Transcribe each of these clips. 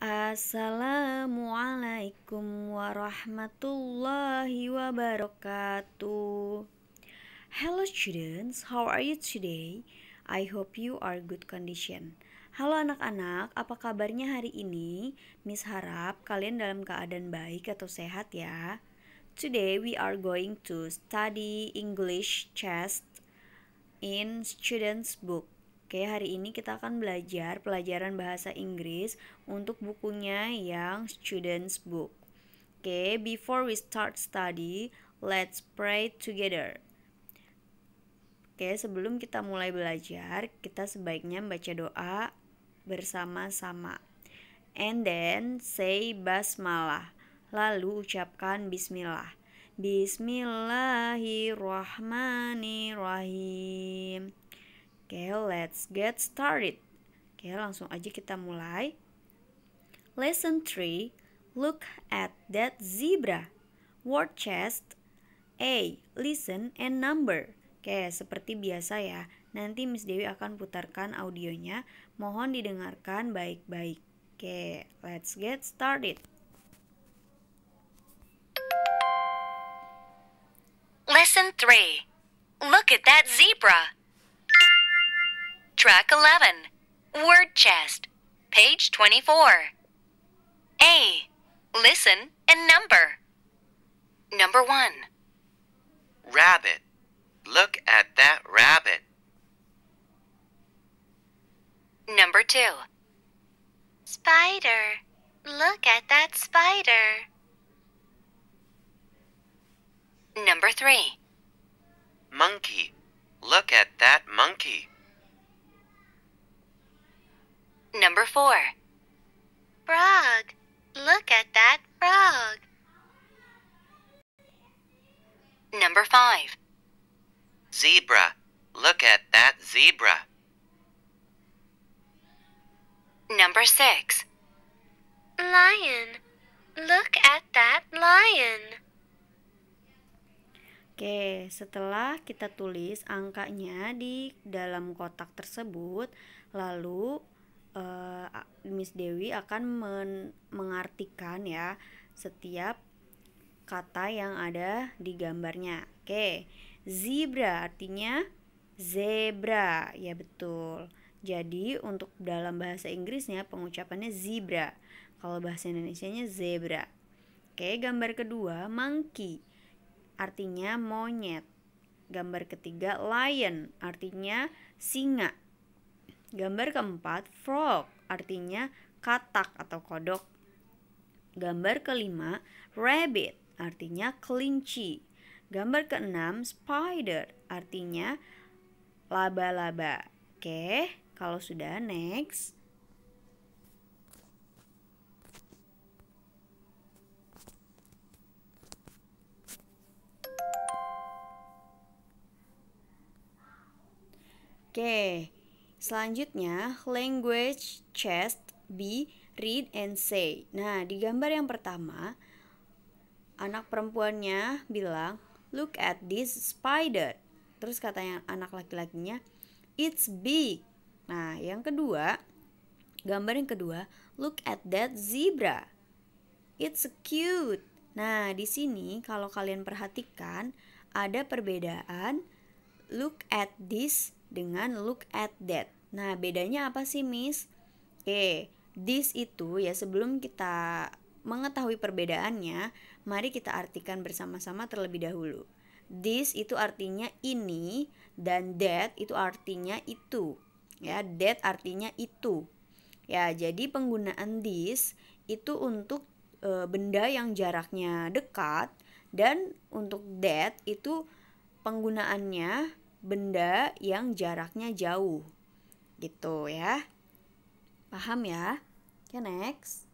Assalamualaikum warahmatullahi wabarakatuh. Hello students, how are you today? I hope you are good condition. Halo anak-anak, apa kabarnya hari ini? Miss harap kalian dalam keadaan baik atau sehat ya. Today we are going to study English chest in students book. Oke, hari ini kita akan belajar pelajaran bahasa Inggris untuk bukunya yang students book. Oke, before we start study, let's pray together. Oke, sebelum kita mulai belajar, kita sebaiknya membaca doa bersama-sama. And then say basmalah. Lalu ucapkan bismillah. Bismillahirrahmanirrahim. Oke, let's get started. Oke, langsung aja kita mulai. Lesson 3. Look at that zebra. Word chest. A. Listen and number. Oke, seperti biasa ya. Nanti Miss Dewi akan putarkan audionya. Mohon didengarkan baik-baik. Oke, let's get started. Lesson 3. Look at that zebra. Track 11. Word chest. Page 24. A. Listen and number. Number 1. Rabbit. Look at that rabbit. Number 2. Spider. Look at that spider. Number 3. Monkey. Look at that monkey. Number 4. Frog. Look at that frog. Number 5. Zebra. Look at that zebra. Number 6. Lion. Look at that lion. Oke, setelah kita tulis angkanya di dalam kotak tersebut, lalu Miss Dewi akan mengartikan ya setiap kata yang ada di gambarnya. Oke, zebra artinya zebra, ya betul. Jadi untuk dalam bahasa Inggrisnya pengucapannya zebra. Kalau bahasa Indonesianya zebra. Oke, gambar kedua monkey artinya monyet. Gambar ketiga lion artinya singa. Gambar keempat frog artinya katak atau kodok. Gambar kelima rabbit artinya kelinci. Gambar keenam spider artinya laba-laba. Oke, kalau sudah next. Oke, selanjutnya language chest B, read and say. Nah, di gambar yang pertama, anak perempuannya bilang, look at this spider. Terus kata yang anak laki-lakinya, it's big. Nah, yang kedua, gambar yang kedua, look at that zebra. It's cute. Nah, di sini kalau kalian perhatikan, ada perbedaan look at this dengan look at that. Nah, bedanya apa sih, Miss? Oke, this itu ya sebelum kita mengetahui perbedaannya, mari kita artikan bersama-sama terlebih dahulu. This itu artinya ini dan that itu artinya itu. Ya, that artinya itu. Ya, jadi penggunaan this itu untuk benda yang jaraknya dekat dan untuk that itu penggunaannya benda yang jaraknya jauh. Gitu ya. Paham ya? Oke, next.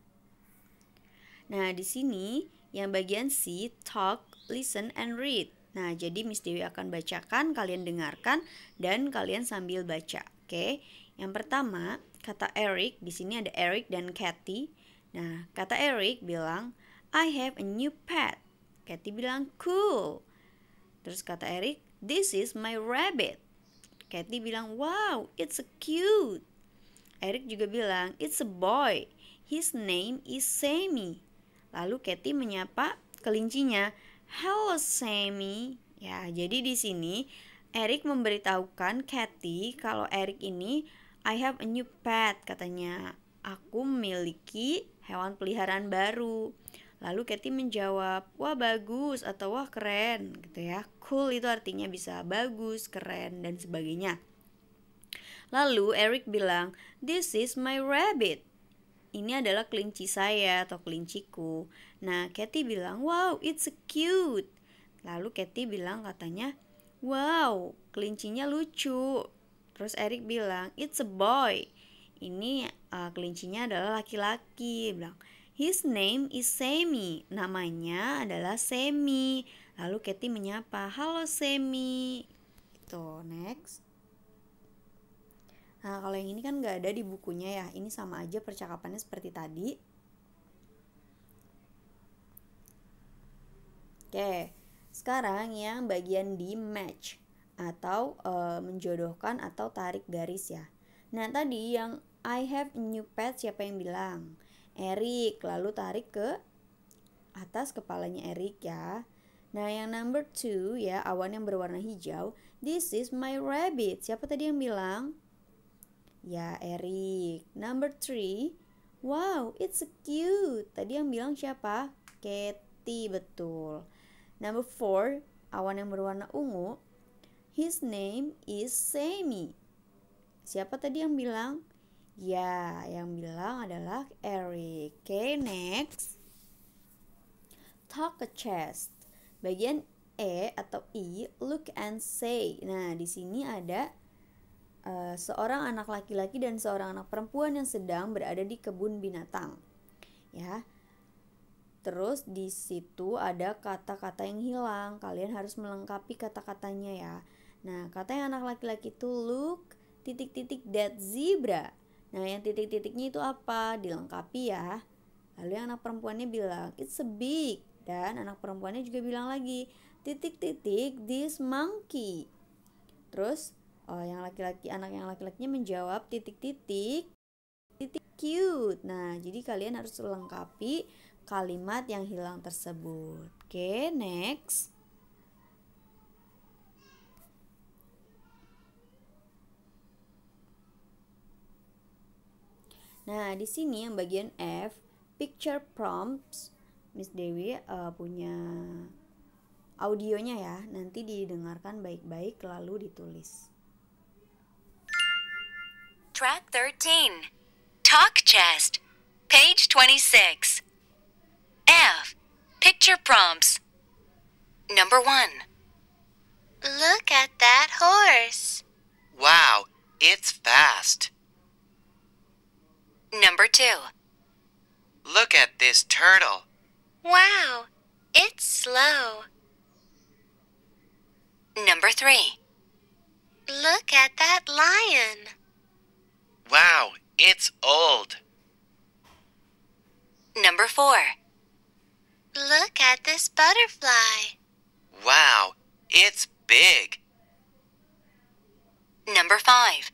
Nah, di sini yang bagian C, talk, listen, and read. Nah, jadi Miss Dewi akan bacakan, kalian dengarkan, dan kalian sambil baca. Oke, yang pertama, kata Eric, di sini ada Eric dan Kathy. Nah, kata Eric bilang, I have a new pet. Kathy bilang, cool. Terus kata Eric, this is my rabbit. Kathy bilang, wow, it's so cute. Eric juga bilang, it's a boy. His name is Sammy. Lalu Katie menyapa kelincinya, hello Sammy. Ya, jadi di sini Eric memberitahukan Katie kalau Eric ini, I have a new pet, katanya. Aku memiliki hewan peliharaan baru. Lalu Katie menjawab, wah bagus atau wah keren gitu ya. Cool itu artinya bisa bagus, keren dan sebagainya. Lalu Eric bilang, this is my rabbit. Ini adalah kelinci saya atau kelinciku. Nah, Katie bilang, wow, it's cute. Lalu Katie bilang katanya, wow, kelincinya lucu. Terus Eric bilang, it's a boy. Ini kelincinya adalah laki-laki. Bilang, his name is Sammy. Namanya adalah Sammy. Lalu Katie menyapa, halo Sammy. Itu next. Nah, kalau yang ini kan nggak ada di bukunya ya. Ini sama aja percakapannya seperti tadi. Oke, sekarang yang bagian di match atau menjodohkan atau tarik garis ya. Nah, tadi yang I have a new pet siapa yang bilang? Eric, lalu tarik ke atas kepalanya Eric ya. Nah, yang number 2 ya, awan yang berwarna hijau. This is my rabbit. Siapa tadi yang bilang? Ya, Eric. Number 3. Wow, it's so cute. Tadi yang bilang siapa? Katie, betul. Number 4. Awan yang berwarna ungu. His name is Sammy. Siapa tadi yang bilang? Ya, yang bilang adalah Eric. Okay, next. Talk a chest. Bagian E atau I, look and say. Nah, di sini ada seorang anak laki-laki dan seorang anak perempuan yang sedang berada di kebun binatang. Ya. Terus di situ ada kata-kata yang hilang. Kalian harus melengkapi kata-katanya ya. Nah, kata yang anak laki-laki itu look titik-titik that zebra. Nah, yang titik-titiknya itu apa? Dilengkapi ya. Lalu yang anak perempuannya bilang it's a big. Dan anak perempuannya juga bilang lagi titik-titik this monkey. Terus yang laki-laki, anak yang laki-lakinya menjawab titik-titik cute. Nah, jadi kalian harus lengkapi kalimat yang hilang tersebut. Oke, next. Nah, di sini yang bagian F, picture prompts. Miss Dewi punya audionya ya. Nanti didengarkan baik-baik lalu ditulis. Track 13. Talk chest. Page 26. F. Picture prompts. Number 1. Look at that horse. Wow, it's fast. Number 2. Look at this turtle. Wow, it's slow. Number 3. Look at that lion. Wow, it's old. Number 4. Look at this butterfly. Wow, it's big. Number 5.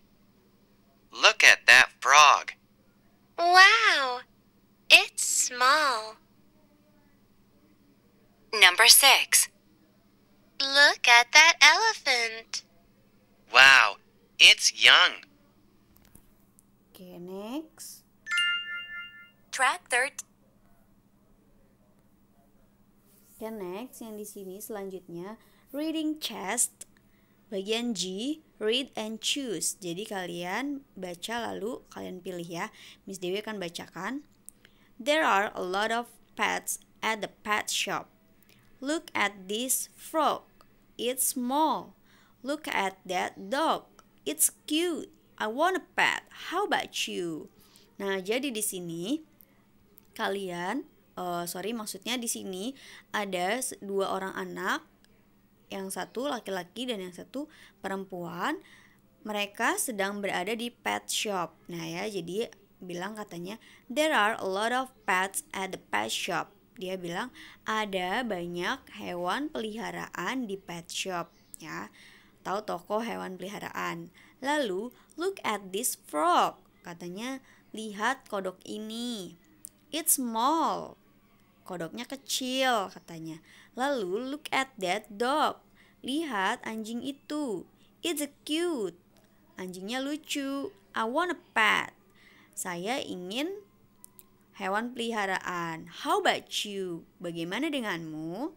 Look at that frog. Wow, it's small. Number 6. Look at that elephant. Wow, it's young. Oke, next. Track 13. Oke, next yang di sini selanjutnya reading chest. Bagian G, read and choose. Jadi kalian baca lalu kalian pilih ya. Miss Dewi akan bacakan. There are a lot of pets at the pet shop. Look at this frog. It's small. Look at that dog. It's cute. I want a pet. How about you? Nah, jadi di sini kalian maksudnya di sini ada dua orang anak, yang satu laki-laki dan yang satu perempuan. Mereka sedang berada di pet shop. Nah ya, jadi bilang katanya there are a lot of pets at the pet shop. Dia bilang ada banyak hewan peliharaan di pet shop ya, atau toko hewan peliharaan. Lalu look at this frog. Katanya, lihat kodok ini. It's small. Kodoknya kecil katanya. Lalu look at that dog. Lihat anjing itu. It's cute. Anjingnya lucu. I want a pet. Saya ingin hewan peliharaan. How about you? Bagaimana denganmu?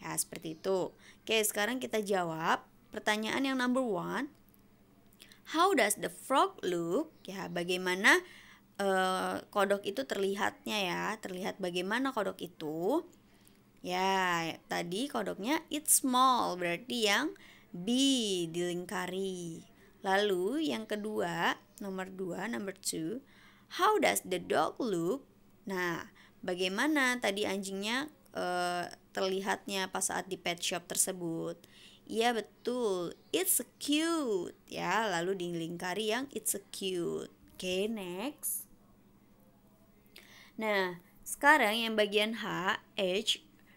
Ya, seperti itu. Oke, sekarang kita jawab pertanyaan yang number 1. How does the frog look? Ya, bagaimana kodok itu terlihatnya ya. Terlihat bagaimana kodok itu. Ya, tadi kodoknya it's small, berarti yang B, dilingkari. Lalu yang kedua, nomor 2, number 2. How does the dog look? Nah, bagaimana tadi anjingnya terlihatnya pas saat di pet shop tersebut? Iya betul, it's cute ya. Lalu dilingkari yang it's cute. Oke, next. Nah, sekarang yang bagian H,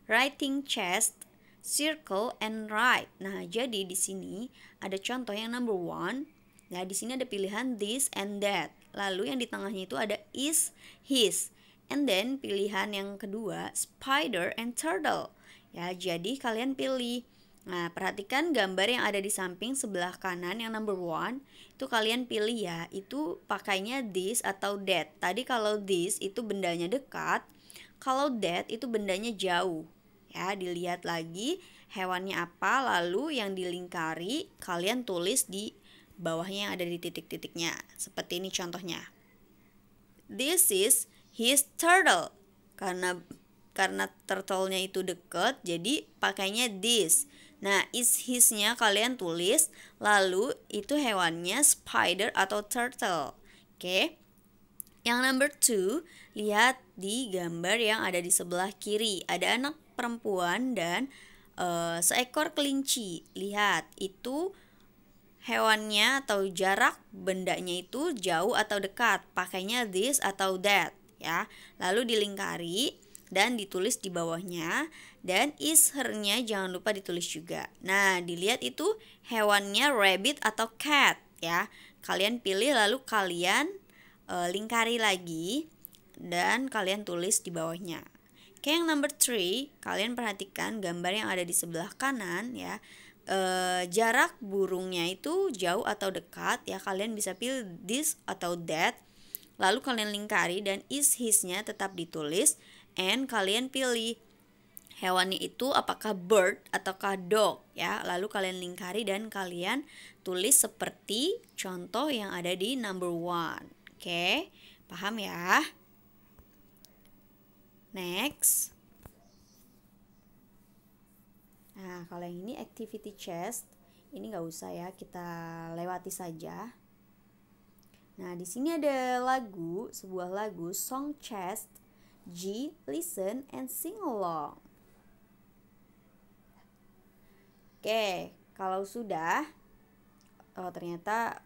writing chest, circle and write. Nah, jadi di sini ada contoh yang number 1. Nah, di sini ada pilihan this and that. Lalu yang di tengahnya itu ada is, his. And then pilihan yang kedua, spider and turtle. Ya, jadi kalian pilih. Nah, perhatikan gambar yang ada di samping sebelah kanan yang number 1. Itu kalian pilih ya, itu pakainya this atau that. Tadi kalau this itu bendanya dekat, kalau that itu bendanya jauh. Ya, dilihat lagi hewannya apa, lalu yang dilingkari kalian tulis di bawahnya yang ada di titik-titiknya. Seperti ini contohnya. This is his turtle. Karena turtle-nya itu dekat, jadi pakainya this. Nah, is his-nya kalian tulis, lalu itu hewannya spider atau turtle. Oke. Yang number 2, lihat di gambar yang ada di sebelah kiri. Ada anak perempuan dan seekor kelinci. Lihat, itu hewannya atau jarak bendanya itu jauh atau dekat. Pakainya this atau that ya. Lalu dilingkari dan ditulis di bawahnya. Dan is her-nya jangan lupa ditulis juga. Nah, dilihat itu hewannya rabbit atau cat ya. Kalian pilih lalu kalian lingkari lagi dan kalian tulis di bawahnya. Oke, yang number 3, kalian perhatikan gambar yang ada di sebelah kanan ya. Jarak burungnya itu jauh atau dekat ya. Kalian bisa pilih this atau that. Lalu kalian lingkari dan is his-nya tetap ditulis. And kalian pilih hewannya itu apakah bird ataukah dog ya. Lalu kalian lingkari dan kalian tulis seperti contoh yang ada di number 1. Oke, paham ya? Next. Nah, kalau yang ini activity chest, ini nggak usah ya, kita lewati saja. Nah, di sini ada lagu, sebuah lagu, song chest, G, listen and sing along. Oke, kalau sudah, ternyata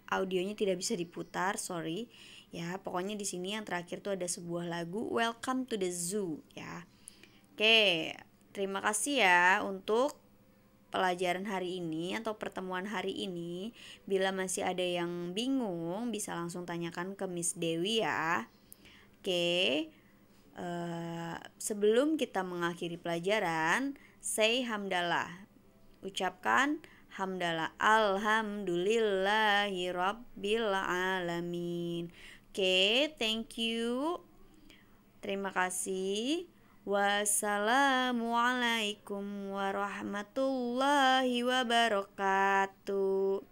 audionya tidak bisa diputar, sorry. Ya, pokoknya di sini yang terakhir tuh ada sebuah lagu, Welcome to the Zoo ya. Oke, terima kasih ya untuk pelajaran hari ini atau pertemuan hari ini. Bila masih ada yang bingung, bisa langsung tanyakan ke Miss Dewi ya. Oke, sebelum kita mengakhiri pelajaran, say hamdalah. Ucapkan hamdalah. Alhamdulillahi rabbil alamin. Oke, thank you. Terima kasih. Wassalamualaikum warahmatullahi wabarakatuh.